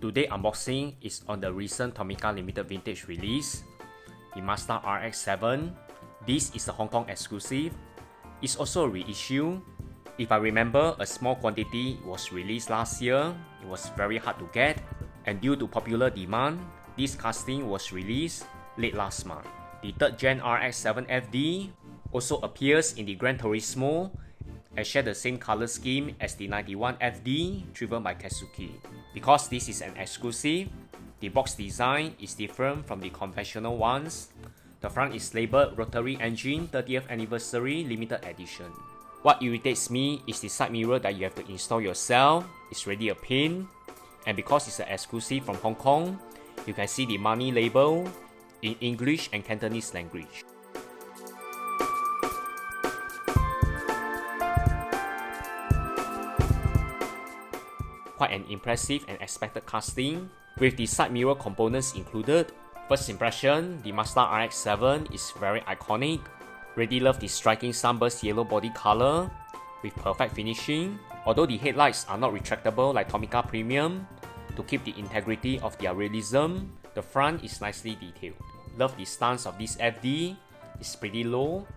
Today unboxing is on the recent Tomica limited vintage release, the Mazda RX-7. This is a Hong Kong exclusive. It's also a reissue. If I remember, a small quantity was released last year. It was very hard to get, and due to popular demand, this casting was released late last month. The 3rd Gen RX-7 FD also appears in the Gran Turismo and share the same color scheme as the 91 FD driven by Keisuke. Because this is an exclusive, the box design is different from the conventional ones. The front is labeled Rotary Engine 30th Anniversary Limited Edition. What irritates me is the side mirror that you have to install yourself. It's really a pain, and because it's an exclusive from Hong Kong, you can see the money label in English and Cantonese language. Quite an impressive and expected casting, with the side mirror components included. First impression, the Mazda RX-7 is very iconic. Really love the striking sunburst yellow body color with perfect finishing. Although the headlights are not retractable like Tomica Premium, to keep the integrity of their realism, the front is nicely detailed. Love the stance of this FD, it's pretty low.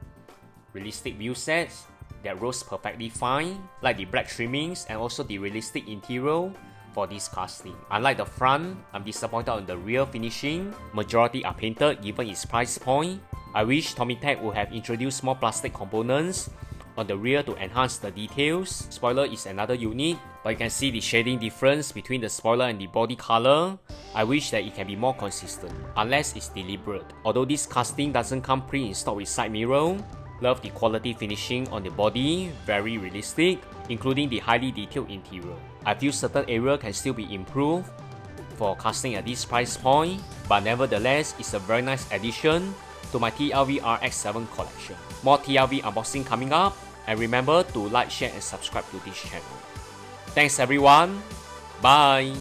Realistic view sets that rose perfectly fine, like the black trimmings and also the realistic interior for this casting. Unlike the front, I'm disappointed on the rear finishing. Majority are painted given its price point. I wish Tomy would have introduced more plastic components on the rear to enhance the details. Spoiler is another unit, but you can see the shading difference between the spoiler and the body color. I wish that it can be more consistent, unless it's deliberate. Although this casting doesn't come pre-installed with side mirror, love the quality finishing on the body, very realistic, including the highly detailed interior. I feel certain areas can still be improved for casting at this price point, but nevertheless, it's a very nice addition to my TLV RX-7 collection. More TLV unboxing coming up, and remember to like, share and subscribe to this channel. Thanks everyone, bye!